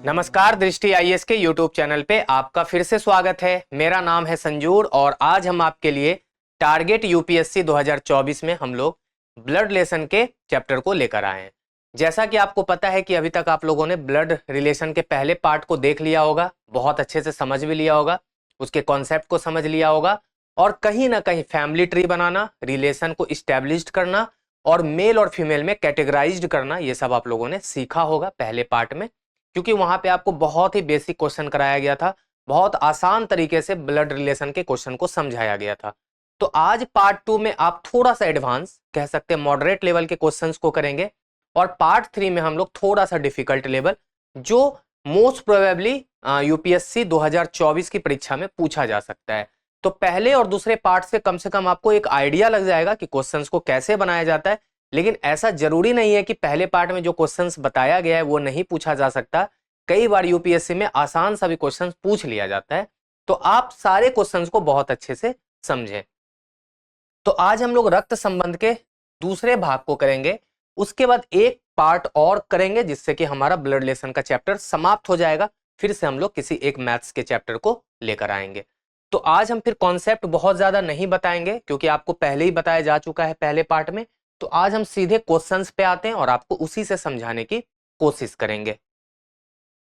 नमस्कार, दृष्टि आईएएस के यूट्यूब चैनल पे आपका फिर से स्वागत है। मेरा नाम है संजूर और आज हम आपके लिए टारगेट यूपीएससी 2024 में हम लोग ब्लड रिलेशन के चैप्टर को लेकर आए हैं। जैसा कि आपको पता है कि अभी तक आप लोगों ने ब्लड रिलेशन के पहले पार्ट को देख लिया होगा, बहुत अच्छे से समझ भी लिया होगा, उसके कॉन्सेप्ट को समझ लिया होगा और कहीं ना कहीं फैमिली ट्री बनाना, रिलेशन को इस्टेब्लिश्ड करना और मेल और फीमेल में कैटेगराइज्ड करना, ये सब आप लोगों ने सीखा होगा पहले पार्ट में, क्योंकि वहां पे आपको बहुत ही बेसिक क्वेश्चन कराया गया था, बहुत आसान तरीके से ब्लड रिलेशन के क्वेश्चन को समझाया गया था। तो आज पार्ट 2 में आप थोड़ा सा एडवांस कह सकते हैं, मॉडरेट लेवल के क्वेश्चंस को करेंगे और पार्ट 3 में हम लोग थोड़ा सा डिफिकल्ट लेवल, जो मोस्ट प्रोबेबली यूपीएससी 2024 की परीक्षा में पूछा जा सकता है। तो पहले और दूसरे पार्ट से कम आपको एक आइडिया लग जाएगा कि क्वेश्चंस को कैसे बनाया जाता है। लेकिन ऐसा जरूरी नहीं है कि पहले पार्ट में जो क्वेश्चंस बताया गया है वो नहीं पूछा जा सकता। कई बार यूपीएससी में आसान सा भी क्वेश्चंस पूछ लिया जाता है, तो आप सारे क्वेश्चंस को बहुत अच्छे से समझें। तो आज हम लोग रक्त संबंध के दूसरे भाग को करेंगे, उसके बाद एक पार्ट और करेंगे जिससे कि हमारा ब्लड रिलेशन का चैप्टर समाप्त हो जाएगा। फिर से हम लोग किसी एक मैथ्स के चैप्टर को लेकर आएंगे। तो आज हम फिर कॉन्सेप्ट बहुत ज्यादा नहीं बताएंगे क्योंकि आपको पहले ही बताया जा चुका है पहले पार्ट में। तो आज हम सीधे क्वेश्चंस पे आते हैं और आपको उसी से समझाने की कोशिश करेंगे।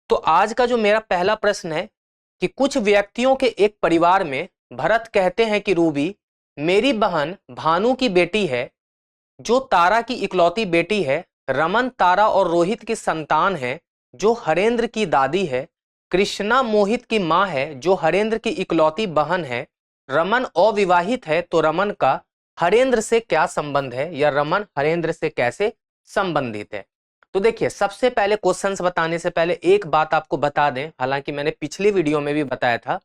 तो आज का जो मेरा पहला प्रश्न है कि कुछ व्यक्तियों के एक परिवार में भरत कहते हैं कि रूबी मेरी बहन भानु की बेटी है, जो तारा की इकलौती बेटी है। रमन तारा और रोहित की संतान है, जो हरेंद्र की दादी है। कृष्णा मोहित की मां है, जो हरेंद्र की इकलौती बहन है। रमन अविवाहित है, तो रमन का हरेंद्र से क्या संबंध है, या रमन हरेंद्र से कैसे संबंधित है। तो देखिए, सबसे पहले क्वेश्चंस बताने से पहले एक बात आपको बता दें, हालांकि मैंने पिछली वीडियो में भी बताया था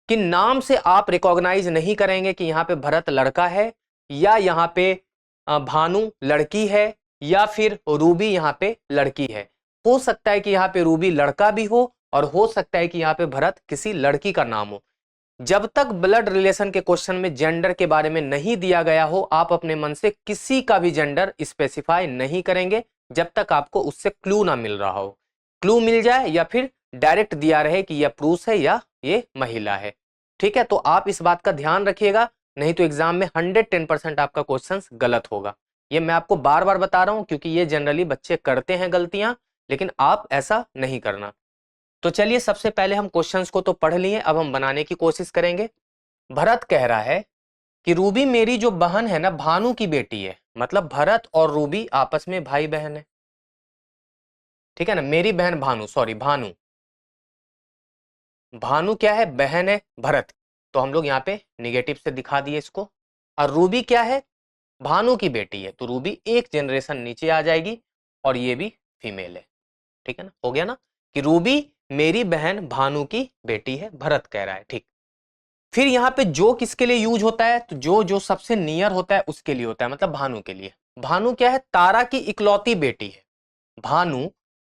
कि नाम से आप रिकॉग्नाइज नहीं करेंगे कि यहाँ पे भरत लड़का है या यहाँ पे भानु लड़की है या फिर रूबी यहाँ पे लड़की है। हो सकता है कि यहाँ पे रूबी लड़का भी हो और हो सकता है कि यहाँ पे भरत किसी लड़की का नाम हो। जब तक ब्लड रिलेशन के क्वेश्चन में जेंडर के बारे में नहीं दिया गया हो, आप अपने मन से किसी का भी जेंडर स्पेसिफाई नहीं करेंगे जब तक आपको उससे क्लू ना मिल रहा हो। क्लू मिल जाए या फिर डायरेक्ट दिया रहे कि यह पुरुष है या ये महिला है, ठीक है। तो आप इस बात का ध्यान रखिएगा, नहीं तो एग्जाम में 110% आपका क्वेश्चन गलत होगा। ये मैं आपको बार बार बता रहा हूं क्योंकि ये जनरली बच्चे करते हैं गलतियां, लेकिन आप ऐसा नहीं करना। तो चलिए, सबसे पहले हम क्वेश्चंस को तो पढ़ लिए, अब हम बनाने की कोशिश करेंगे। भरत कह रहा है कि रूबी मेरी जो बहन है ना, भानु की बेटी है। मतलब भरत और रूबी आपस में भाई बहन है, ठीक है ना। मेरी बहन भानु, सॉरी भानु, भानु क्या है, बहन है भरत, तो हम लोग यहाँ पे निगेटिव से दिखा दिए इसको। और रूबी क्या है, भानु की बेटी है, तो रूबी एक जनरेशन नीचे आ जाएगी और ये भी फीमेल है, ठीक है ना। हो गया ना कि रूबी मेरी बहन भानु की बेटी है, भरत कह रहा है, ठीक। फिर यहाँ पे जो किसके लिए यूज होता है, तो जो जो सबसे नियर होता है उसके लिए होता है, मतलब भानु के लिए। भानु क्या है, तारा की इकलौती बेटी है। भानु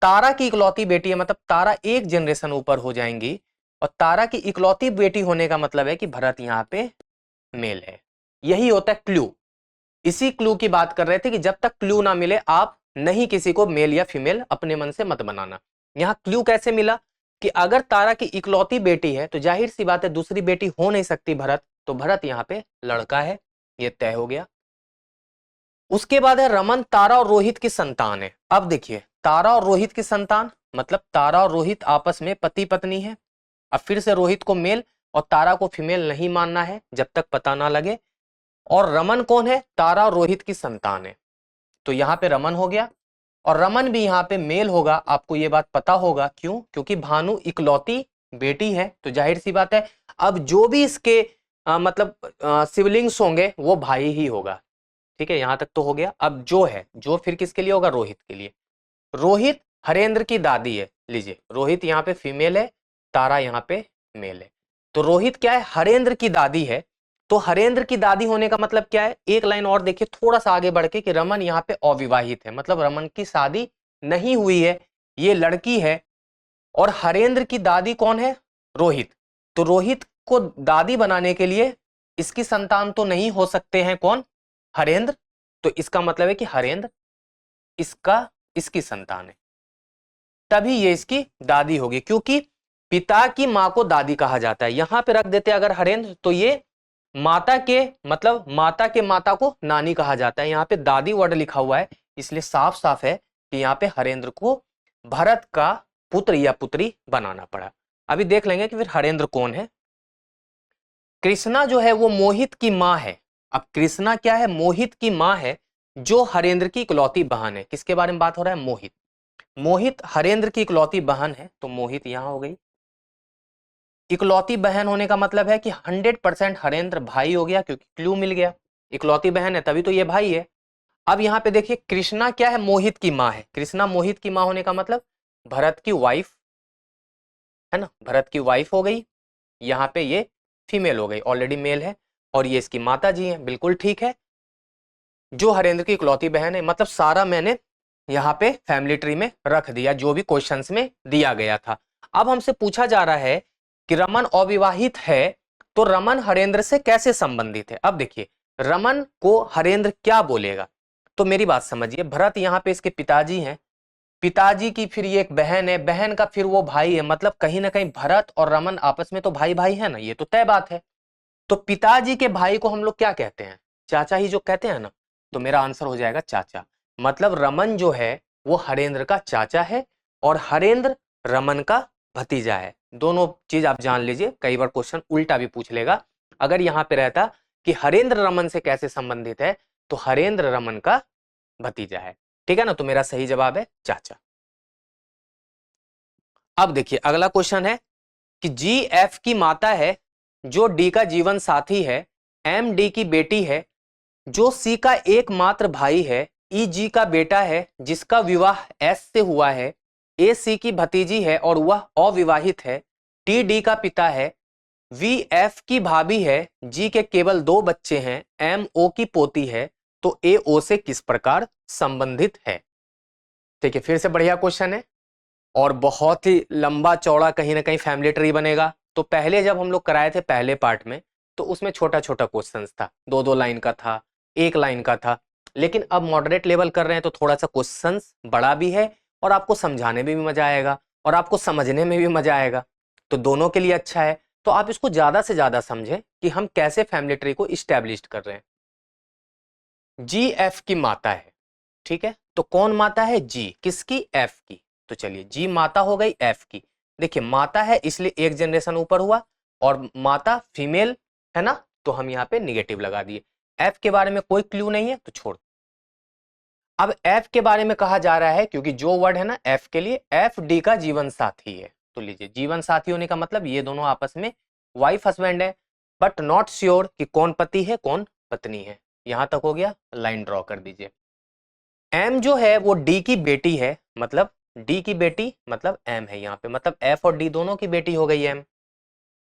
तारा की इकलौती बेटी है, मतलब तारा एक जनरेशन ऊपर हो जाएंगी, और तारा की इकलौती बेटी होने का मतलब है कि भरत यहाँ पे मेल है। यही होता है क्लू। इसी क्लू की बात कर रहे थे कि जब तक क्लू ना मिले आप नहीं किसी को मेल या फीमेल अपने मन से मत बनाना। यहां क्लू कैसे मिला कि अगर तारा की इकलौती बेटी है तो जाहिर सी बात है दूसरी बेटी हो नहीं सकती भरत, तो भरत यहाँ पे लड़का है, ये तय हो गया। उसके बाद है रमन तारा और रोहित की संतान है। अब देखिए, तारा और रोहित की संतान मतलब तारा और रोहित आपस में पति पत्नी है। अब फिर से रोहित को मेल और तारा को फीमेल नहीं मानना है जब तक पता ना लगे। और रमन कौन है, तारा और रोहित की संतान है, तो यहाँ पे रमन हो गया। और रमन भी यहाँ पे मेल होगा, आपको ये बात पता होगा, क्यों, क्योंकि भानु इकलौती बेटी है, तो जाहिर सी बात है अब जो भी इसके मतलब सिबलिंग्स होंगे वो भाई ही होगा, ठीक है। यहां तक तो हो गया। अब जो है, जो फिर किसके लिए होगा, रोहित के लिए। रोहित हरेंद्र की दादी है, लीजिए रोहित यहाँ पे फीमेल है, तारा यहाँ पे मेल है। तो रोहित क्या है, हरेंद्र की दादी है। तो हरेंद्र की दादी होने का मतलब क्या है, एक लाइन और देखिए थोड़ा सा आगे बढ़ के कि रमन यहाँ पे अविवाहित है, मतलब रमन की शादी नहीं हुई है, ये लड़की है। और हरेंद्र की दादी कौन है, रोहित। तो रोहित को दादी बनाने के लिए इसकी संतान तो नहीं हो सकते हैं, कौन, हरेंद्र। तो इसका मतलब है कि हरेंद्र इसका इसकी संतान है। तभी ये इसकी दादी होगी, क्योंकि पिता की माँ को दादी कहा जाता है। यहां पे रख देते अगर हरेंद्र, तो ये माता के मतलब माता के माता को नानी कहा जाता है। यहाँ पे दादी वर्ड लिखा हुआ है, इसलिए साफ साफ है कि यहाँ पे हरेंद्र को भरत का पुत्र या पुत्री बनाना पड़ा। अभी देख लेंगे कि फिर हरेंद्र कौन है। कृष्णा जो है वो मोहित की माँ है। अब कृष्णा क्या है? मोहित की माँ है, जो हरेंद्र की इकलौती बहन है। किसके बारे में बात हो रहा है? मोहित। मोहित हरेंद्र की इकलौती बहन है, तो मोहित यहां हो गई। इकलौती बहन होने का मतलब है कि 100% हरेंद्र भाई हो गया, क्योंकि क्लू मिल गया, इकलौती बहन है तभी तो ये भाई है। अब यहाँ पे देखिए कृष्णा क्या है? मोहित की माँ है। कृष्णा मोहित की माँ होने का मतलब भरत की वाइफ है ना, भरत की वाइफ हो गई। यहाँ पे ये फीमेल हो गई, ऑलरेडी मेल है, और ये इसकी माता जी है, बिल्कुल ठीक है। जो हरेंद्र की इकलौती बहन है, मतलब सारा मैंने यहाँ पे फैमिली ट्री में रख दिया जो भी क्वेश्चंस में दिया गया था। अब हमसे पूछा जा रहा है कि रमन अविवाहित है, तो रमन हरेंद्र से कैसे संबंधित है? अब देखिए रमन को हरेंद्र क्या बोलेगा, तो मेरी बात समझिए। भरत यहाँ पे इसके पिताजी हैं, पिताजी की फिर ये एक बहन है, बहन का फिर वो भाई है, मतलब कहीं ना कहीं भरत और रमन आपस में तो भाई भाई है ना, ये तो तय बात है। तो पिताजी के भाई को हम लोग क्या कहते हैं? चाचा ही जो कहते हैं ना, तो मेरा आंसर हो जाएगा चाचा। मतलब रमन जो है वो हरेंद्र का चाचा है, और हरेंद्र रमन का भतीजा है। दोनों चीज आप जान लीजिए, कई बार क्वेश्चन उल्टा भी पूछ लेगा। अगर यहां पे रहता कि हरेंद्र रमन से कैसे संबंधित है, तो हरेंद्र रमन का भतीजा है, ठीक है ना। तो मेरा सही जवाब है चाचा। अब देखिए अगला क्वेश्चन है कि जी एफ की माता है, जो डी का जीवन साथी है, एम डी की बेटी है, जो सी का एकमात्र भाई है, ई जी का बेटा है, जिसका विवाह एस से हुआ है, ए सी की भतीजी है और वह अविवाहित है, टी डी का पिता है, वी एफ की भाभी है, जी के केवल 2 बच्चे हैं, एम ओ की पोती है, तो ए ओ से किस प्रकार संबंधित है? ठीक है, फिर से बढ़िया क्वेश्चन है और बहुत ही लंबा चौड़ा कहीं ना कहीं फैमिली ट्री बनेगा। तो पहले जब हम लोग कराए थे पहले पार्ट में, तो उसमें छोटा छोटा क्वेश्चंस था, 2-2 लाइन का था, 1 लाइन का था। लेकिन अब मॉडरेट लेवल कर रहे हैं तो थोड़ा सा क्वेश्चंस बड़ा भी है, और आपको समझाने में भी मजा आएगा और आपको समझने में भी मजा आएगा, तो दोनों के लिए अच्छा है। तो आप इसको ज्यादा से ज्यादा समझें कि हम कैसे फैमिली ट्री को इस्टेब्लिश कर रहे हैं। जी एफ की माता है, ठीक है, तो कौन माता है? जी किसकी? एफ की। तो चलिए जी माता हो गई एफ की। देखिए माता है इसलिए एक जनरेशन ऊपर हुआ, और माता फीमेल है ना, तो हम यहाँ पे निगेटिव लगा दिए। एफ के बारे में कोई क्लू नहीं है तो छोड़। अब एफ के बारे में कहा जा रहा है, क्योंकि जो वर्ड है ना एफ के लिए, एफ डी का जीवन साथी है। तो लीजिए जीवन साथी होने का मतलब ये दोनों आपस में वाइफ हस्बैंड है, बट नॉट श्योर कि कौन पति है कौन पत्नी है। यहां तक हो गया, लाइन ड्रॉ कर दीजिए। एम जो है वो डी की बेटी है, मतलब डी की बेटी मतलब एम है यहाँ पे, मतलब एफ और डी दोनों की बेटी हो गई एम,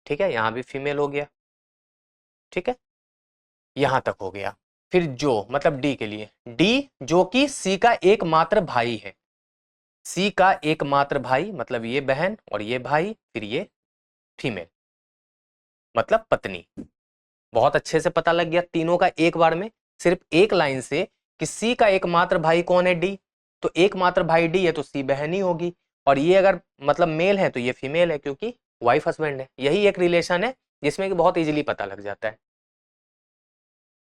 ठीक है, यहाँ भी फीमेल हो गया, ठीक है, यहां तक हो गया। फिर जो मतलब डी के लिए, डी जो कि सी का एकमात्र भाई है, सी का एकमात्र भाई मतलब ये बहन और ये भाई, फिर ये फीमेल मतलब पत्नी। बहुत अच्छे से पता लग गया तीनों का एक बार में, सिर्फ एक लाइन से, कि सी का एकमात्र भाई कौन है? डी। तो एकमात्र भाई डी है तो सी बहन ही होगी, और ये अगर मतलब मेल है तो ये फीमेल है, क्योंकि वाइफ हस्बैंड है। यही एक रिलेशन है जिसमें कि बहुत इजीली पता लग जाता है।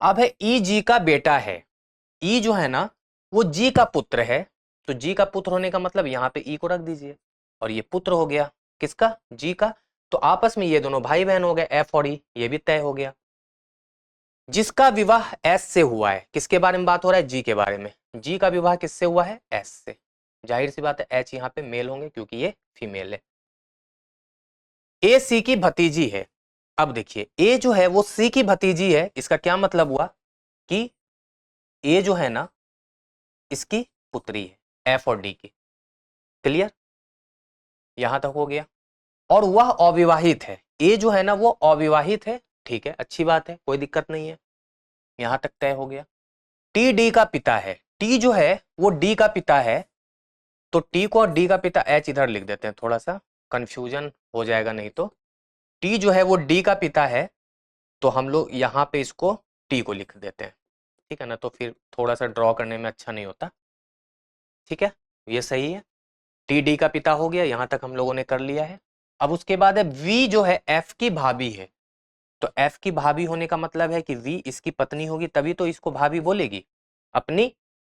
अब है ई जी का बेटा है। ई जो है ना वो जी का पुत्र है, तो जी का पुत्र होने का मतलब यहाँ पे ई को रख दीजिए, और ये पुत्र हो गया किसका? जी का। तो आपस में ये दोनों भाई बहन हो गए, एफ और ई, ये भी तय हो गया। जिसका विवाह एस से हुआ है, किसके बारे में बात हो रहा है? जी के बारे में। जी का विवाह किससे हुआ है? एस से। जाहिर सी बात है एच यहाँ पे मेल होंगे क्योंकि ये फीमेल है। ए सी की भतीजी है। अब देखिए ए जो है वो सी की भतीजी है, इसका क्या मतलब हुआ कि ए जो है ना इसकी पुत्री है, एफ और डी की। क्लियर? यहां तक हो गया। और वह अविवाहित है, ए जो है ना वो अविवाहित है, ठीक है, अच्छी बात है, कोई दिक्कत नहीं है, यहां तक तय हो गया। टी डी का पिता है, टी जो है वो डी का पिता है, तो टी को और डी का पिता, एच इधर लिख देते हैं, थोड़ा सा कंफ्यूजन हो जाएगा नहीं तो। टी जो है वो डी का पिता है, तो हम लोग यहाँ पे इसको टी को लिख देते हैं, ठीक है ना, तो फिर थोड़ा सा ड्रॉ करने में अच्छा नहीं होता, ठीक है, ये सही है। टी डी का पिता हो गया, यहां तक हम लोगों ने कर लिया है। अब उसके बाद है वी जो है एफ की भाभी है, तो एफ की भाभी होने का मतलब है कि वी इसकी पत्नी होगी, तभी तो इसको भाभी बोलेगी।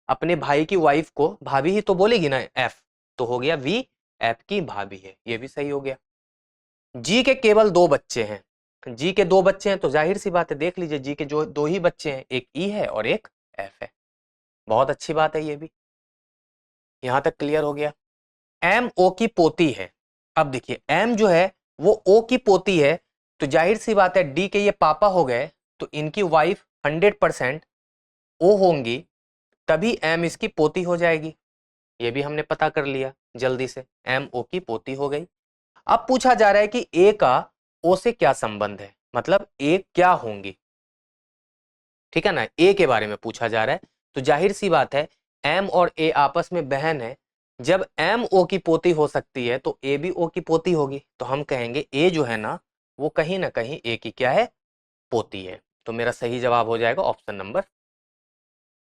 अपने भाई की वाइफ को भाभी ही तो बोलेगी ना एफ, तो हो गया वी एफ की भाभी है, ये भी सही हो गया। जी के केवल 2 बच्चे हैं, जी के 2 बच्चे हैं तो जाहिर सी बात है, देख लीजिए जी के जो 2 ही बच्चे हैं, एक ई है और एक एफ है। बहुत अच्छी बात है, ये भी यहां तक क्लियर हो गया। एम ओ की पोती है। अब देखिए एम जो है वो ओ की पोती है, तो जाहिर सी बात है डी के ये पापा हो गए, तो इनकी वाइफ 100% ओ होंगी, तभी एम इसकी पोती हो जाएगी। ये भी हमने पता कर लिया जल्दी से, एम ओ की पोती हो गई। अब पूछा जा रहा है कि ए का ओ से क्या संबंध है, मतलब ए क्या होंगी, ठीक है ना, ए के बारे में पूछा जा रहा है। तो जाहिर सी बात है एम और ए आपस में बहन है, जब एम ओ की पोती हो सकती है तो ए भी ओ की पोती होगी, तो हम कहेंगे ए जो है ना वो कहीं ना कहीं ए की क्या है, पोती है। तो मेरा सही जवाब हो जाएगा ऑप्शन नंबर।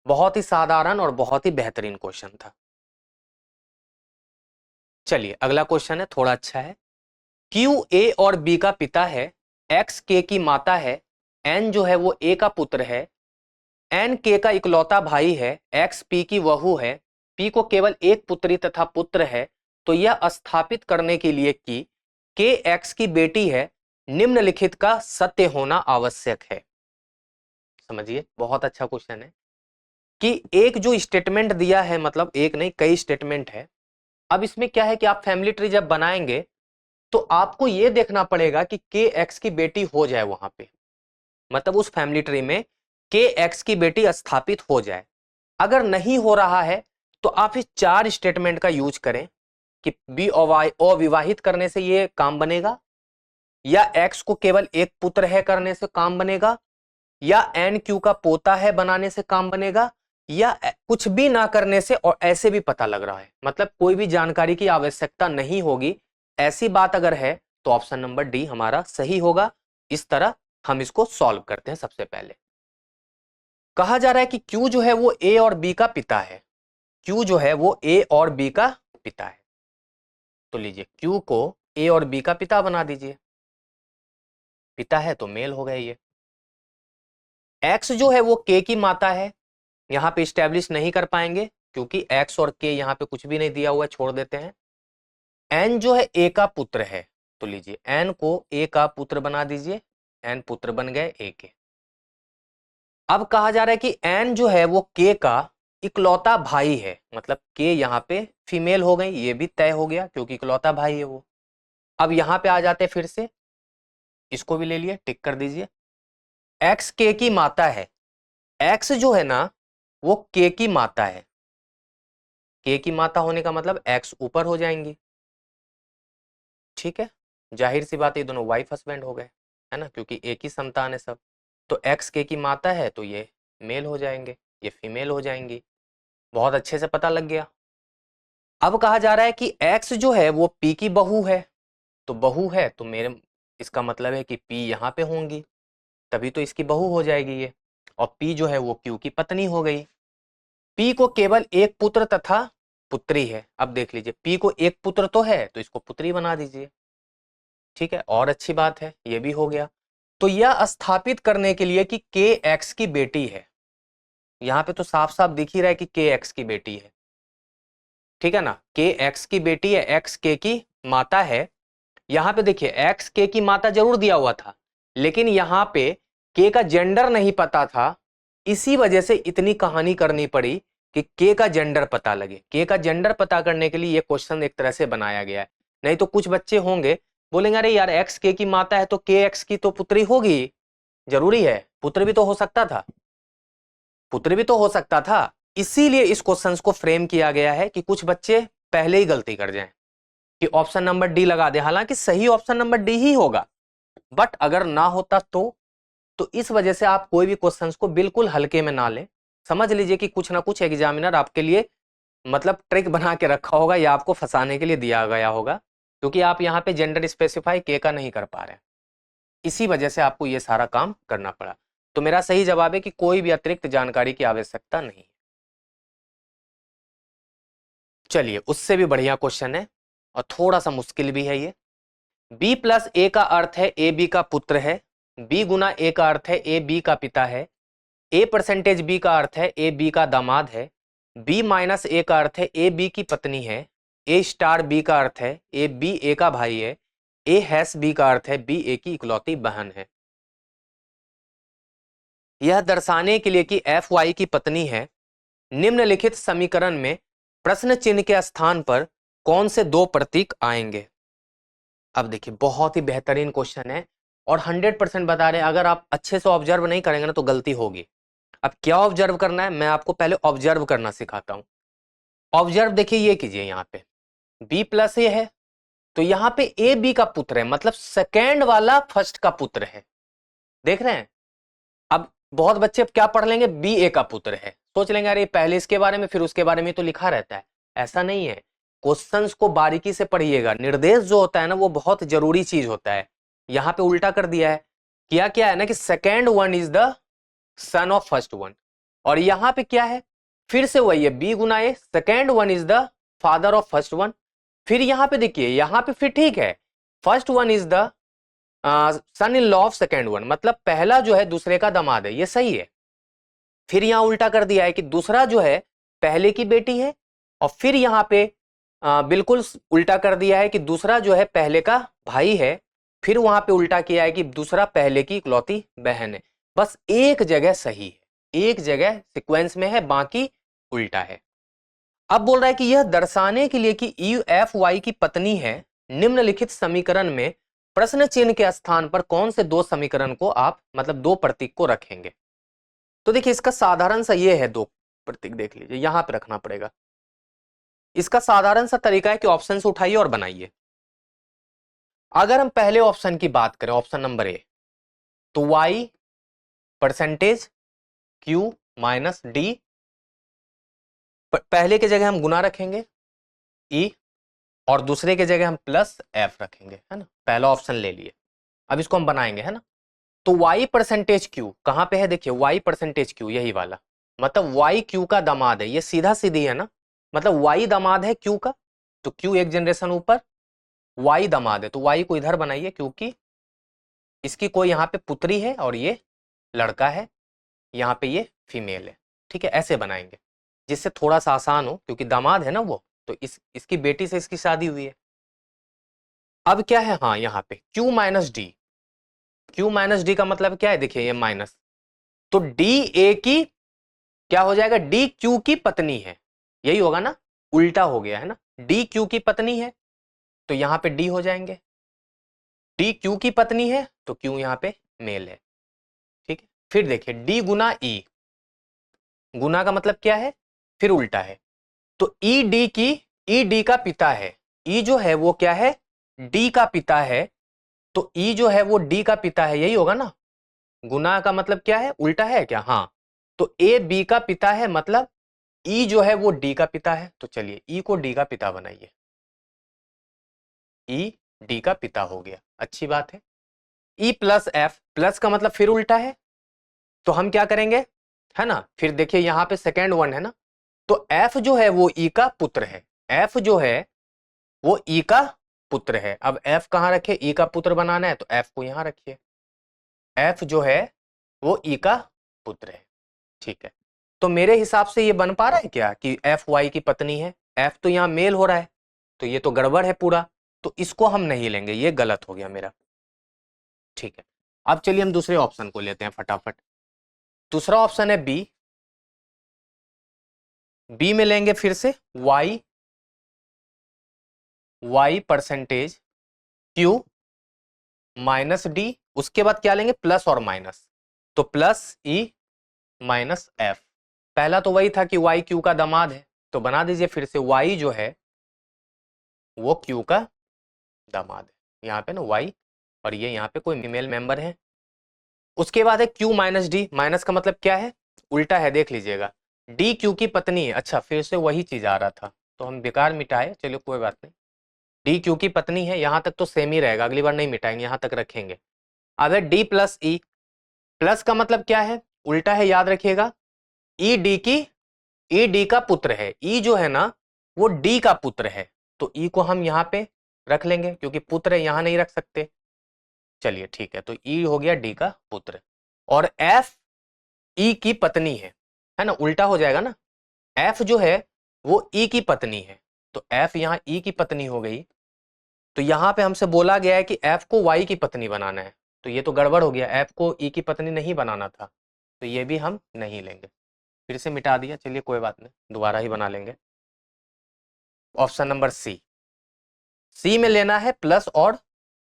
बहुत ही साधारण और बहुत ही बेहतरीन क्वेश्चन था। चलिए अगला क्वेश्चन है, थोड़ा अच्छा है। क्यू ए और बी का पिता है, एक्स के की माता है, एन जो है वो ए का पुत्र है, एन के का इकलौता भाई है, एक्स पी की बहू है, पी को केवल एक पुत्री तथा पुत्र है, तो यह स्थापित करने के लिए कि के एक्स की बेटी है, निम्नलिखित का सत्य होना आवश्यक है। समझिए बहुत अच्छा क्वेश्चन है कि एक जो स्टेटमेंट दिया है, मतलब एक नहीं कई स्टेटमेंट है। अब इसमें क्या है कि आप फैमिली ट्री जब बनाएंगे तो आपको यह देखना पड़ेगा कि के एक्स की बेटी हो जाए वहां पे, मतलब उस फैमिली ट्री में के एक्स की बेटी स्थापित हो जाए। अगर नहीं हो रहा है तो आप इस 4 स्टेटमेंट का यूज करें कि बी अविवाहित करने से ये काम बनेगा, या एक्स को केवल एक पुत्र है करने से काम बनेगा, या एन क्यू का पोता है बनाने से काम बनेगा, या कुछ भी ना करने से, और ऐसे भी पता लग रहा है, मतलब कोई भी जानकारी की आवश्यकता नहीं होगी, ऐसी बात अगर है तो ऑप्शन नंबर डी हमारा सही होगा। इस तरह हम इसको सॉल्व करते हैं। सबसे पहले कहा जा रहा है कि क्यू जो है वो ए और बी का पिता है, क्यू जो है वो ए और बी का पिता है, तो लीजिए क्यू को ए और बी का पिता बना दीजिए, पिता है तो मेल हो गए ये। एक्स जो है वो के की माता है, यहां पे स्टैब्लिश नहीं कर पाएंगे क्योंकि एक्स और के यहां पे कुछ भी नहीं दिया हुआ है, छोड़ देते हैं। एन जो है ए का पुत्र है, तो लीजिए एन को ए का पुत्र बना दीजिए, एन पुत्र बन गए ए के। अब कहा जा रहा है कि एन जो है वो के का इकलौता भाई है, मतलब के यहां पे फीमेल हो गई, ये भी तय हो गया क्योंकि इकलौता भाई है वो। अब यहां पे आ जाते फिर से, इसको भी ले लिए, टिक कर दीजिए। एक्स के की माता है, एक्स जो है ना वो के की माता है, के की माता होने का मतलब एक्स ऊपर हो जाएंगी, ठीक है। जाहिर सी बात है ये दोनों वाइफ हस्बैंड हो गए, है ना, क्योंकि एक ही संतान है सब। तो एक्स के की माता है तो ये मेल हो जाएंगे, ये फीमेल हो जाएंगी। बहुत अच्छे से पता लग गया। अब कहा जा रहा है कि एक्स जो है वो पी की बहू है, तो बहू है तो मेरे इसका मतलब है कि पी यहां पे होंगी, तभी तो इसकी बहू हो जाएगी ये। और पी जो है वो क्यू की पत्नी हो गई। पी को केवल एक पुत्र तथा पुत्री है, अब देख लीजिए पी को एक पुत्र तो है तो इसको पुत्री बना दीजिए, ठीक है, और अच्छी बात है, ये भी हो गया। तो यह स्थापित करने के लिए कि के एक्स की बेटी है, यहां पे तो साफ साफ दिख ही रहा है कि के एक्स की बेटी है, ठीक है ना, के एक्स की बेटी है, एक्स के की माता है। यहां पे देखिए एक्स के की माता जरूर दिया हुआ था, लेकिन यहां पे के का जेंडर नहीं पता था, इसी वजह से इतनी कहानी करनी पड़ी कि के का जेंडर पता लगे। के का जेंडर पता करने के लिए ये क्वेश्चन एक तरह से बनाया गया है। नहीं तो कुछ बच्चे होंगे बोलेंगे अरे यार एक्स के की माता है तो के एक्स की तो पुत्री होगी, जरूरी है, पुत्र भी तो हो सकता था, पुत्र भी तो हो सकता था। इसीलिए इस क्वेश्चन को फ्रेम किया गया है कि कुछ बच्चे पहले ही गलती कर जाएं कि ऑप्शन नंबर डी लगा दे, हालांकि सही ऑप्शन नंबर डी ही होगा, बट अगर ना होता तो इस वजह से आप कोई भी क्वेश्चंस को बिल्कुल हल्के में ना लें। समझ लीजिए कि कुछ ना कुछ एग्जामिनर आपके लिए मतलब ट्रिक बना के रखा होगा या आपको फंसाने के लिए दिया गया होगा, क्योंकि आप यहाँ पे जेंडर स्पेसिफाई के का नहीं कर पा रहे हैं, इसी वजह से आपको ये सारा काम करना पड़ा। तो मेरा सही जवाब है कि कोई भी अतिरिक्त जानकारी की आवश्यकता नहीं। चलिए उससे भी बढ़िया क्वेश्चन है और थोड़ा सा मुश्किल भी है ये। b प्लस ए का अर्थ है ए बी का पुत्र है, b गुना ए का अर्थ है ए बी का पिता है, a परसेंटेज b का अर्थ है ए बी का दामाद है, b माइनस ए का अर्थ है ए बी की पत्नी है, a स्टार b का अर्थ है ए बी ए का भाई है, a हैश b का अर्थ है b ए की इकलौती बहन है। यह दर्शाने के लिए कि एफ वाई की पत्नी है, निम्नलिखित समीकरण में प्रश्न चिन्ह के स्थान पर कौन से दो प्रतीक आएंगे। अब देखिए बहुत ही बेहतरीन क्वेश्चन है और 100% बता रहे हैं, अगर आप अच्छे से ऑब्जर्व नहीं करेंगे ना तो गलती होगी। अब क्या ऑब्जर्व करना है, मैं आपको पहले ऑब्जर्व करना सिखाता हूं। ऑब्जर्व देखिए, ये कीजिए, यहाँ पे b प्लस ए है तो यहाँ पे ए बी का पुत्र है, मतलब सेकेंड वाला फर्स्ट का पुत्र है, देख रहे हैं। अब बहुत बच्चे क्या पढ़ लेंगे, बी ए का पुत्र है, सोच लेंगे अरे पहले इसके बारे में फिर उसके बारे में तो लिखा रहता है। ऐसा नहीं है, क्वेश्चंस को बारीकी से पढ़िएगा। निर्देश जो होता है ना वो बहुत जरूरी चीज होता है। यहाँ पे उल्टा कर दिया है, किया क्या है ना कि second one is the son of first one, और यहाँ पे क्या है, फिर से वही है, बी गुना A, second one is the father of first one. फिर यहाँ पे देखिए, यहाँ पे फिर ठीक है, first one is the son in law of second one, मतलब पहला जो है दूसरे का दामाद है, ये सही है। फिर यहाँ उल्टा कर दिया है कि दूसरा जो है पहले की बेटी है, और फिर यहाँ पे बिल्कुल उल्टा कर दिया है कि दूसरा जो है पहले का भाई है, फिर वहां पे उल्टा किया है कि दूसरा पहले की इकलौती बहन है। बस एक जगह सही है, एक जगह सीक्वेंस में है, बाकी उल्टा है। अब बोल रहा है कि यह दर्शाने के लिए कि ई एफ वाई की पत्नी है, निम्नलिखित समीकरण में प्रश्न चिन्ह के स्थान पर कौन से दो समीकरण को आप, मतलब दो प्रतीक को रखेंगे। तो देखिए इसका साधारण सा ये है, दो प्रतीक देख लीजिए, यहां पे रखना पड़ेगा। इसका साधारण सा तरीका है कि ऑप्शन से उठाइए और बनाइए। अगर हम पहले ऑप्शन की बात करें, ऑप्शन नंबर ए, तो y percentage q minus D, पहले के जगह हम गुना रखेंगे e, और दूसरे के जगह हम प्लस f रखेंगे, है ना। पहला ऑप्शन ले लिए, अब इसको हम बनाएंगे, है ना। तो y परसेंटेज q कहां पे है, देखिए y परसेंटेज q यही वाला, मतलब y q का दामाद है, ये सीधा सीधी है ना, मतलब y दामाद है q का, तो q एक जनरेशन ऊपर, y दामाद है तो y को इधर बनाइए, क्योंकि इसकी कोई यहाँ पे पुत्री है और ये लड़का है, यहाँ पे ये फीमेल है, ठीक है। ऐसे बनाएंगे जिससे थोड़ा सा आसान हो, क्योंकि दामाद है ना वो, तो इसकी बेटी से इसकी शादी हुई है। अब क्या है, हाँ यहाँ पे q minus D, q minus D का मतलब क्या है, देखिए ये माइनस, तो डी ए की क्या हो जाएगा, डी क्यू की पत्नी है, यही होगा ना, उल्टा हो गया है ना, डी क्यू की पत्नी है तो यहाँ पे डी हो जाएंगे, डी क्यू की पत्नी है तो क्यू यहाँ पे मेल है, ठीक है। फिर देखिए डी गुना ई, गुना का मतलब क्या है, फिर उल्टा है, तो ई डी का पिता है, ई जो है वो क्या है, डी का पिता है, तो ई जो है वो डी का पिता है, यही होगा ना। गुना का मतलब क्या है, उल्टा है क्या, हाँ, तो ए बी का पिता है, मतलब ई जो है वो डी का पिता है, तो चलिए ई को डी का पिता बनाइए, ई डी का पिता हो गया, अच्छी बात है। ई प्लस एफ, प्लस का मतलब फिर उल्टा है, तो हम क्या करेंगे, है ना। फिर देखिए यहाँ पे सेकेंड वन है ना, तो एफ जो है वो ई का पुत्र है, एफ जो है वो ई का पुत्र है। अब एफ कहाँ रखे, ई का पुत्र बनाना है तो एफ को यहां रखिए, एफ जो है वो ई का पुत्र है, ठीक है। तो मेरे हिसाब से ये बन पा रहा है क्या कि एफ वाई की पत्नी है, एफ तो यहाँ मेल हो रहा है, तो ये तो गड़बड़ है पूरा, तो इसको हम नहीं लेंगे, ये गलत हो गया मेरा, ठीक है। अब चलिए हम दूसरे ऑप्शन को लेते हैं फटाफट। दूसरा ऑप्शन है बी, बी में लेंगे फिर से y percentage q minus D, उसके बाद क्या लेंगे, प्लस और माइनस, तो प्लस ई माइनस एफ। पहला तो वही था कि y q का दामाद है, तो बना दीजिए फिर से y जो है वो q का दामाद है, यहाँ पे ना y, और ये यहाँ पे कोई फीमेल मेंबर है। उसके बाद है q माइनस डी, माइनस का मतलब क्या है, उल्टा है, देख लीजिएगा, डी क्यू की पत्नी है, अच्छा फिर से वही चीज आ रहा था, तो हम बेकार मिटाए, चलिए कोई बात नहीं, डी क्यू की पत्नी है, यहां तक तो सेम ही रहेगा, अगली बार नहीं मिटाएंगे, यहां तक रखेंगे। अब है डी प्लस ई, प्लस का मतलब क्या है, उल्टा है, याद रखिएगा, ई डी का पुत्र है, ई जो है ना वो डी का पुत्र है, तो ई को हम यहाँ पे रख लेंगे क्योंकि पुत्र है, यहाँ नहीं रख सकते। चलिए ठीक है, तो ई हो गया डी का पुत्र, और एफ ई की पत्नी है ना, उल्टा हो जाएगा ना। एफ जो है वो ई की पत्नी है, तो एफ यहाँ ई की पत्नी हो गई। तो यहाँ पे हमसे बोला गया है कि एफ को वाई की पत्नी बनाना है, तो ये तो गड़बड़ हो गया, एफ को ई की पत्नी नहीं बनाना था, तो ये भी हम नहीं लेंगे। फिर से मिटा दिया, चलिए कोई बात नहीं, दोबारा ही बना लेंगे। ऑप्शन नंबर सी, सी में लेना है प्लस और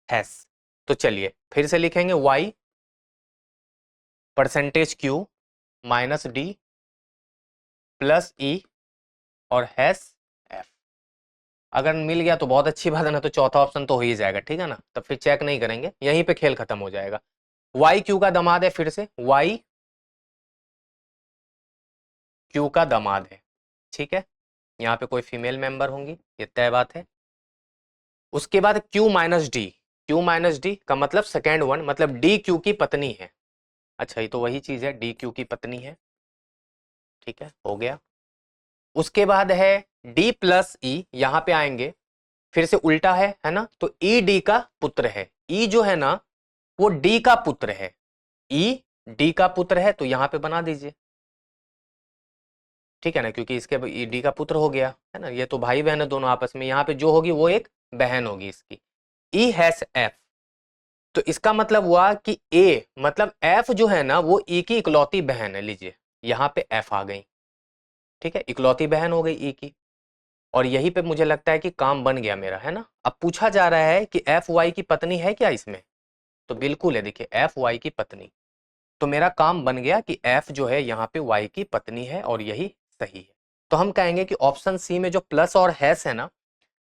हैश, तो चलिए फिर से लिखेंगे Y percentage Q minus D plus E और हैश एफ। अगर मिल गया तो बहुत अच्छी बात है ना, तो चौथा ऑप्शन तो हो ही जाएगा, ठीक है ना, तब फिर चेक नहीं करेंगे, यहीं पे खेल खत्म हो जाएगा। वाई क्यू का दामाद है, फिर से वाई क्यू का दामाद है, ठीक है, यहाँ पे कोई फीमेल मेंबर होंगी, ये तय बात है। उसके बाद Q minus D, Q minus D का मतलब सेकेंड वन, मतलब डी क्यू की पत्नी है। अच्छा ये तो वही चीज है, डी क्यू की पत्नी है, ठीक है, हो गया। उसके बाद है डी प्लस ई, यहां पे आएंगे, फिर से उल्टा है ना, तो ई डी का पुत्र है, ई जो है ना वो डी का पुत्र है, ई डी का पुत्र है, तो यहां पे बना दीजिए, ठीक है ना, क्योंकि इसके ई डी का पुत्र हो गया है ना, ये तो भाई बहन है दोनों आपस में, यहाँ पे जो होगी वो एक बहन होगी इसकी। ई हैश एफ, तो इसका मतलब हुआ कि ए मतलब एफ जो है ना वो ई की इकलौती बहन है, लीजिए यहाँ पे एफ आ गई, ठीक है, इकलौती बहन हो गई ई की, और यही पे मुझे लगता है कि काम बन गया मेरा, है ना। अब पूछा जा रहा है कि एफ वाई की पत्नी है क्या इसमें, तो बिल्कुल है, देखिए एफ वाई की पत्नी, तो मेरा काम बन गया कि एफ जो है यहाँ पे वाई की पत्नी है, और यही सही है। तो हम कहेंगे कि ऑप्शन सी में जो प्लस और हैश है ना,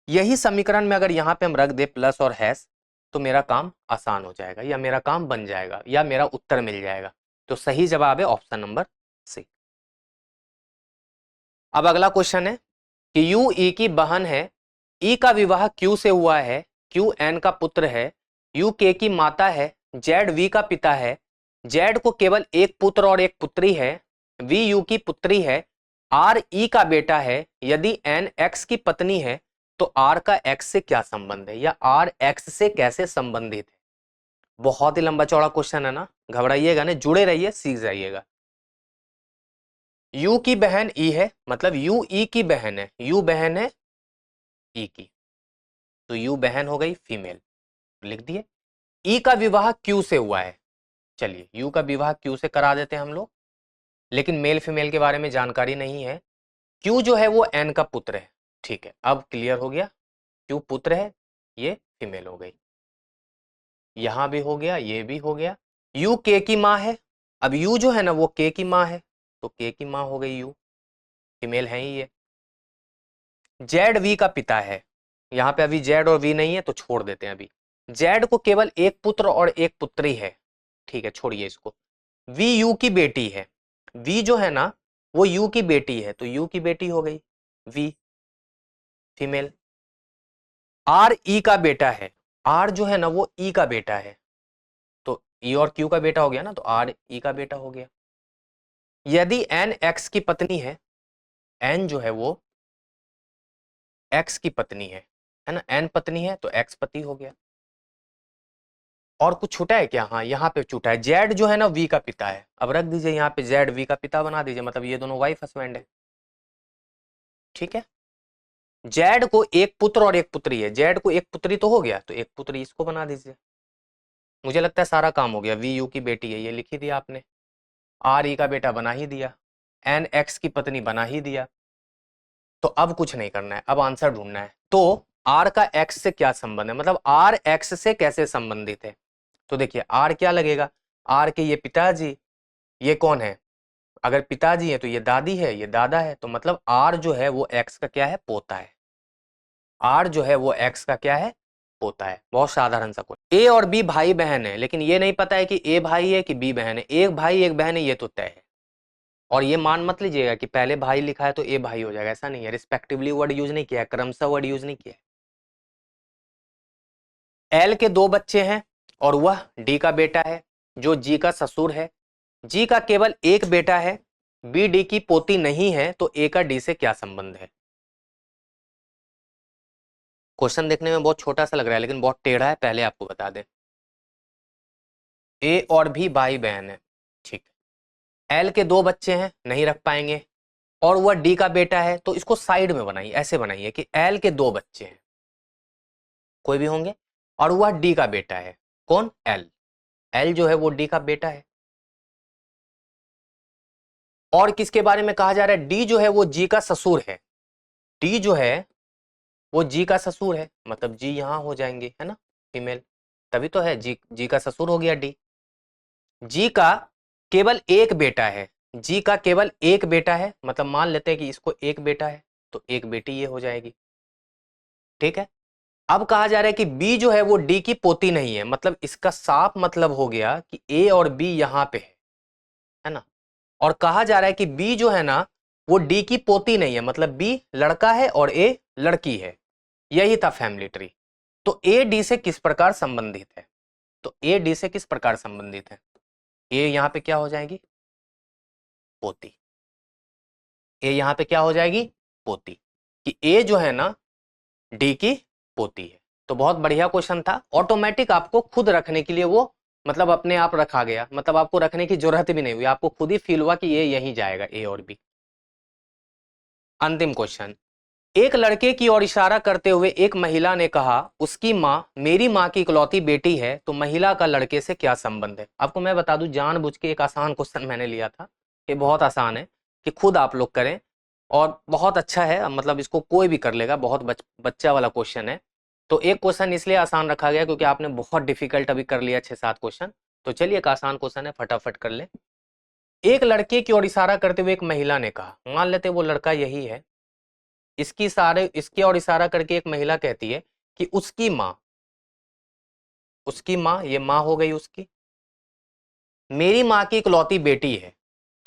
यही समीकरण में अगर यहाँ पे हम रख दे प्लस और हैश, तो मेरा काम आसान हो जाएगा, या मेरा काम बन जाएगा, या मेरा उत्तर मिल जाएगा। तो सही जवाब है ऑप्शन नंबर सी। अब अगला क्वेश्चन है कि यू ई की बहन है, ई का विवाह क्यू से हुआ है, क्यू एन का पुत्र है, यू के की माता है, जेड वी का पिता है, जेड को केवल एक पुत्र और एक पुत्री है, वी यू की पुत्री है, आर ई का बेटा है, यदि एन एक्स की पत्नी है तो आर का एक्स से क्या संबंध है, या आर एक्स से कैसे संबंधित है। बहुत ही लंबा चौड़ा क्वेश्चन है ना, घबराइएगा नहीं, जुड़े रहिए, सीख जाइएगा। यू की बहन ई है, मतलब यू ई की बहन है, यू बहन है ई की, तो यू बहन हो गई फीमेल, लिख दिए। ई का विवाह क्यू से हुआ है, चलिए यू का विवाह क्यू से करा देते हैं हम लोग, लेकिन मेल फीमेल के बारे में जानकारी नहीं है। क्यू जो है वो एन का पुत्र है, ठीक है, अब क्लियर हो गया, क्यू पुत्र है, ये फीमेल हो गई, यहां भी हो गया, ये भी हो गया। यू के की माँ है, अब यू जो है ना वो के की माँ है, तो के की माँ हो गई यू, फीमेल है ही ये। जेड वी का पिता है, यहाँ पे अभी जेड और वी नहीं है तो छोड़ देते हैं अभी। जेड को केवल एक पुत्र और एक पुत्री है, ठीक है, छोड़िए इसको। वी यू की बेटी है, वी जो है ना वो यू की बेटी है, तो यू की बेटी हो गई वी, फीमेल। आर ई का बेटा है, आर जो है ना वो ई का बेटा है, तो ई और क्यू का बेटा हो गया ना, तो आर ई का बेटा हो गया। यदि एन एक्स की पत्नी है, एन जो है वो एक्स की पत्नी है ना, एन पत्नी है तो एक्स पति हो गया। और कुछ छूटा है क्या, हाँ यहाँ पे छूटा है, जेड जो है ना वी का पिता है, अब रख दीजिए यहाँ पे जेड वी का पिता बना दीजिए, मतलब ये दोनों वाइफ हस्बैंड है, ठीक है। जेड को एक पुत्र और एक पुत्री है, जेड को एक पुत्री तो हो गया, तो एक पुत्री इसको बना दीजिए। मुझे लगता है सारा काम हो गया, वी यू की बेटी है, ये लिख ही दिया आपने, आर ई का बेटा बना ही दिया, एन एक्स की पत्नी बना ही दिया, तो अब कुछ नहीं करना है, अब आंसर ढूंढना है। तो आर का एक्स से क्या संबंध है, मतलब आर एक्स से कैसे संबंधित है, तो देखिए आर क्या लगेगा, आर के ये पिताजी, ये कौन है, अगर पिताजी है तो ये दादी है, ये दादा है, तो मतलब आर जो है वो एक्स का क्या है, पोता है, आर जो है वो एक्स का क्या है, पोता है। बहुत साधारण सा क्वेश्चन। ए और बी भाई बहन है, लेकिन ये नहीं पता है कि ए भाई है कि बी बहन है, एक भाई एक बहन है ये तो तय है, और ये मान मत लीजिएगा कि पहले भाई लिखा है तो ए भाई हो जाएगा, ऐसा नहीं है, रिस्पेक्टिवली वर्ड यूज नहीं किया है, क्रमशः वर्ड यूज नहीं किया है। एल के दो बच्चे हैं और वह डी का बेटा है, जो जी का ससुर है, जी का केवल एक बेटा है, बी डी की पोती नहीं है, तो ए का डी से क्या संबंध है। क्वेश्चन देखने में बहुत छोटा सा लग रहा है लेकिन बहुत टेढ़ा है, पहले आपको बता दें। ए और भी भाई बहन है, ठीक है। एल के 2 बच्चे हैं, नहीं रख पाएंगे, और वह डी का बेटा है, तो इसको साइड में बनाइए, ऐसे बनाइए कि एल के 2 बच्चे हैं, कोई भी होंगे, और वह डी का बेटा है। कौन? एल। एल जो है वो डी का बेटा है। और किसके बारे में कहा जा रहा है? डी जो है वो जी का ससुर है। डी जो है वो जी का ससुर है, मतलब जी यहां हो जाएंगे, है ना, फीमेल, तभी तो है जी का ससुर हो गया डी। जी का केवल एक बेटा है, जी का केवल एक बेटा है, मतलब मान लेते हैं कि इसको एक बेटा है, तो एक बेटी ये हो जाएगी, ठीक है। अब कहा जा रहा है कि बी जो है वो डी की पोती नहीं है, मतलब इसका साफ मतलब हो गया कि ए और बी यहां पे है ना। और कहा जा रहा है कि बी जो है ना वो डी की पोती नहीं है, मतलब बी लड़का है और ए लड़की है, यही था फैमिली ट्री। तो ए डी से किस प्रकार संबंधित है? तो ए डी से किस प्रकार संबंधित है? ए यहां पे क्या हो जाएगी? पोती। ए यहां पे क्या हो जाएगी? पोती। कि ए जो है ना डी की पोती है। तो बहुत बढ़िया क्वेश्चन था, ऑटोमेटिक आपको खुद रखने के लिए वो मतलब अपने आप रखा गया, मतलब आपको रखने की जरूरत भी नहीं हुई, आपको खुद ही फील हुआ कि ये यहीं जाएगा, ए और बी। अंतिम क्वेश्चन, एक लड़के की ओर इशारा करते हुए एक महिला ने कहा, उसकी माँ मेरी माँ की इकलौती बेटी है, तो महिला का लड़के से क्या संबंध है? आपको मैं बता दूं, जानबूझ के एक आसान क्वेश्चन मैंने लिया था, ये बहुत आसान है कि खुद आप लोग करें, और बहुत अच्छा है, मतलब इसको कोई भी कर लेगा, बहुत बच्चा वाला क्वेश्चन है। तो एक क्वेश्चन इसलिए आसान रखा गया क्योंकि आपने बहुत डिफिकल्ट अभी कर लिया 6-7 क्वेश्चन। तो चलिए एक आसान क्वेश्चन है, फटाफट कर ले। एक लड़के की ओर इशारा करते हुए एक महिला ने कहा, मान लेते वो लड़का यही है, इसकी ओर इशारा करके एक महिला कहती है कि उसकी माँ, ये माँ हो गई उसकी, मेरी माँ की इकलौती बेटी है।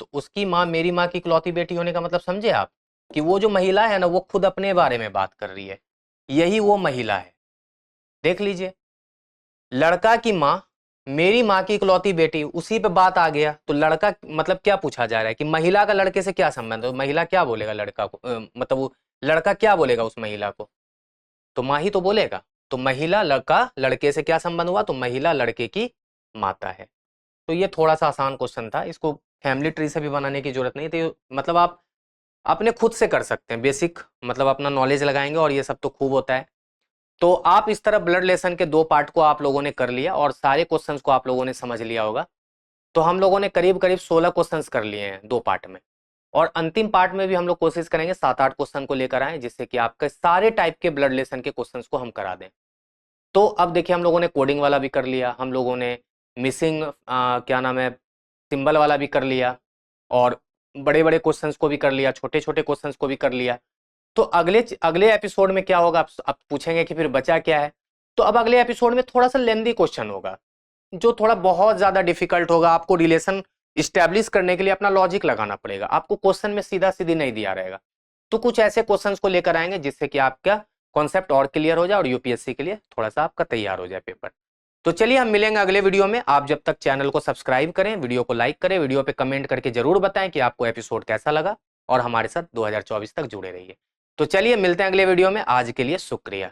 तो उसकी माँ मेरी माँ की इकलौती बेटी होने का मतलब समझे आप, कि वो जो महिला है ना वो खुद अपने बारे में बात कर रही है, यही वो महिला है। देख लीजिए, लड़का की माँ मेरी माँ की इकलौती बेटी, उसी पे बात आ गया। तो लड़का मतलब क्या पूछा जा रहा है कि महिला का लड़के से क्या संबंध है? महिला क्या बोलेगा लड़का को, मतलब वो लड़का क्या बोलेगा उस महिला को? तो माँ ही तो बोलेगा। तो महिला लड़का लड़के से क्या संबंध हुआ? तो महिला लड़के की माता है। तो ये थोड़ा सा आसान क्वेश्चन था, इसको फैमिली ट्री से भी बनाने की जरूरत नहीं थी, मतलब आप अपने खुद से कर सकते हैं, बेसिक मतलब अपना नॉलेज लगाएंगे और ये सब तो खूब होता है। तो आप इस तरह ब्लड रिलेशन के 2 पार्ट को आप लोगों ने कर लिया और सारे क्वेश्चंस को आप लोगों ने समझ लिया होगा। तो हम लोगों ने करीब करीब 16 क्वेश्चंस कर लिए हैं 2 पार्ट में, और अंतिम पार्ट में भी हम लोग कोशिश करेंगे 7-8 क्वेश्चन को लेकर आए, जिससे कि आपके सारे टाइप के ब्लड रिलेशन के क्वेश्चंस को हम करा दें। तो अब देखिए, हम लोगों ने कोडिंग वाला भी कर लिया, हम लोगों ने मिसिंग क्या नाम है सिंबल वाला भी कर लिया, और बड़े बड़े क्वेश्चंस को भी कर लिया, छोटे छोटे क्वेश्चंस को भी कर लिया। तो अगले अगले एपिसोड में क्या होगा, आप पूछेंगे कि फिर बचा क्या है। तो अब अगले एपिसोड में थोड़ा सा लेंदी क्वेश्चन होगा, जो थोड़ा बहुत ज्यादा डिफिकल्ट होगा, आपको रिलेशन इस्टेब्लिश करने के लिए अपना लॉजिक लगाना पड़ेगा, आपको क्वेश्चन में सीधा सीधी नहीं दिया रहेगा। तो कुछ ऐसे क्वेश्चंस को लेकर आएंगे जिससे कि आपका कॉन्सेप्ट और क्लियर हो जाए और यूपीएससी के लिए थोड़ा सा आपका तैयार हो जाए पेपर। तो चलिए हम मिलेंगे अगले वीडियो में। आप जब तक चैनल को सब्सक्राइब करें, वीडियो को लाइक करें, वीडियो पे कमेंट करके जरूर बताएं कि आपको एपिसोड कैसा लगा, और हमारे साथ 2024 तक जुड़े रहिए। तो चलिए मिलते हैं अगले वीडियो में, आज के लिए शुक्रिया।